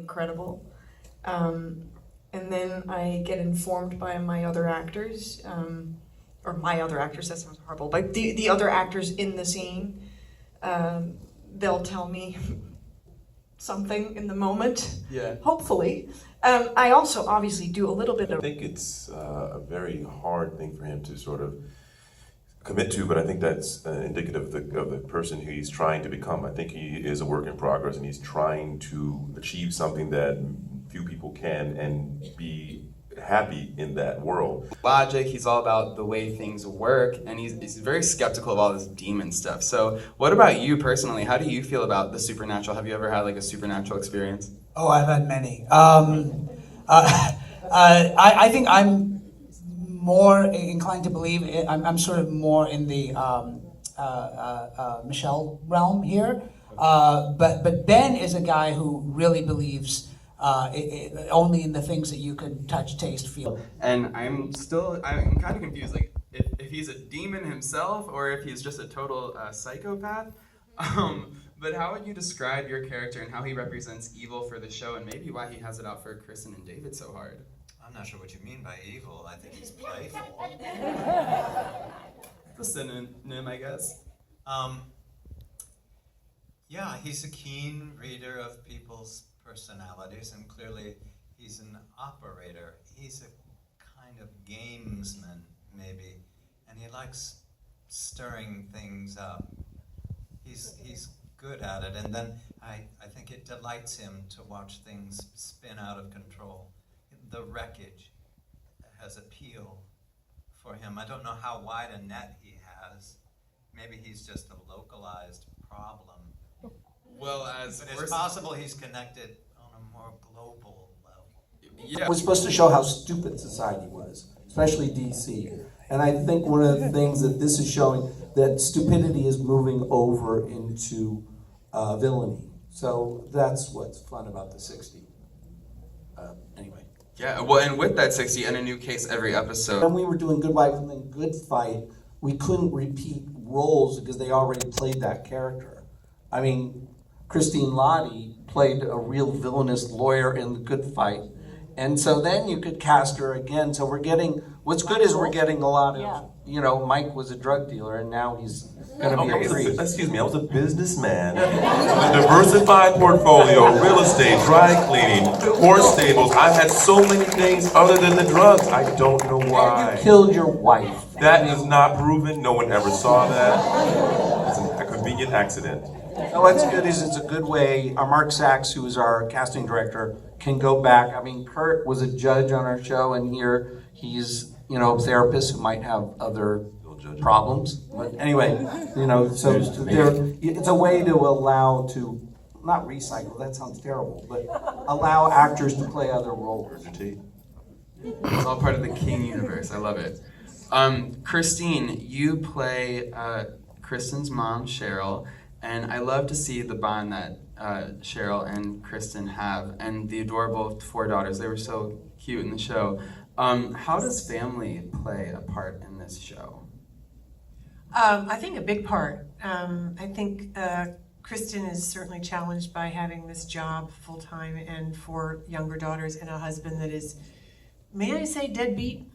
incredible. And then I get informed by my other actors, or my other actors, that sounds horrible, but the other actors in the scene, they'll tell me something in the moment, hopefully. I also obviously do a little bit I of... think it's a very hard thing for him to sort of commit to, but I think that's indicative of the person who he's trying to become. I think he is a work in progress, and he's trying to achieve something that few people can and be happy in that world. Logic, he's all about the way things work, and he's very skeptical of all this demon stuff. So what about you personally? How do you feel about the supernatural? Have you ever had like a supernatural experience? Oh, I've had many. I think I'm more inclined to believe, I'm sort of more in the Michelle realm here. But Ben is a guy who really believes only in the things that you can touch, taste, feel. And I'm kind of confused, like if he's a demon himself or if he's just a total psychopath. But how would you describe your character and how he represents evil for the show, and maybe why he has it out for Kristen and David so hard? I'm not sure what you mean by evil. I think he's playful. The synonym, I guess. Yeah, he's a keen reader of people's personalities, and clearly he's an operator. He's a kind of gamesman, maybe, and he likes stirring things up. He's good at it, and then I think it delights him to watch things spin out of control. The wreckage has appeal for him. I don't know how wide a net he has. Maybe he's just a localized problem. Well, but it's possible he's connected on a more global level. Yeah. It was supposed to show how stupid society was, especially DC. And I think one of the things that this is showing, that stupidity is moving over into villainy. So that's what's fun about the 60. Anyway. Yeah, well, and with that 60 and a new case every episode. When we were doing Good Wife and then Good Fight, we couldn't repeat roles because they already played that character. I mean, Christine Lottie played a real villainous lawyer in The Good Fight. And so then you could cast her again. So we're getting, what's good is we're getting a lot of, you know, Mike was a drug dealer and now he's going to be a priest. Excuse me, I was a businessman with a diversified portfolio, real estate, dry cleaning, horse stables. I've had so many things other than the drugs. I don't know why. You killed your wife. That is not proven. No one ever saw that. It's a convenient accident. So what's good is it's a good way, Mark Sachs, who is our casting director, can go back. I mean, Kurt was a judge on our show, and here he's, you know, a therapist who might have other problems. But anyway, you know, so it's a way to allow to, not recycle, that sounds terrible, but allow actors to play other roles. It's all part of the King universe. I love it. Christine, you play Kristen's mom, Cheryl, and I love to see the bond that Cheryl and Kristen have, and the adorable 4 daughters. They were so cute in the show. How does family play a part in this show? I think a big part. I think Kristen is certainly challenged by having this job full-time and 4 younger daughters and a husband that is, may I say, deadbeat?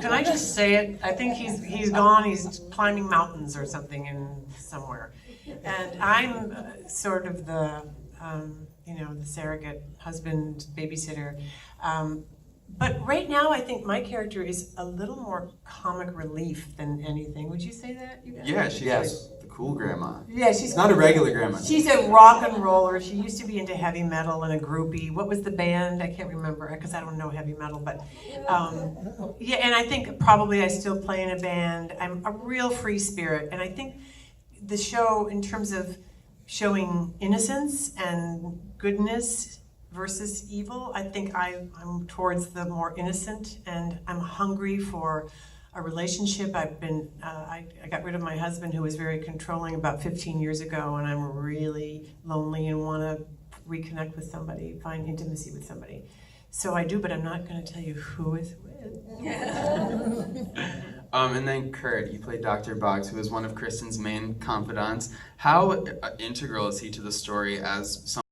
Can I just say it? I think he's gone, he's climbing mountains or something in somewhere. And I'm sort of the, you know, the surrogate husband, babysitter. But right now, I think my character is a little more comic relief than anything. Would you say that? You guys? Yeah, she's like the cool grandma. Yeah, she's not a regular grandma. She's a rock and roller. She used to be into heavy metal and a groupie. What was the band? I can't remember because I don't know heavy metal. But yeah, and I think probably I still play in a band. I'm a real free spirit, and I think the show, in terms of showing innocence and goodness versus evil, I think I'm towards the more innocent, and I'm hungry for a relationship. I've been, I got rid of my husband who was very controlling about 15 years ago, and I'm really lonely and want to reconnect with somebody, find intimacy with somebody. So I do, but I'm not going to tell you who is with. And then Kurt, you played Dr. Boggs, who is one of Kristen's main confidants. How integral is he to the story as someone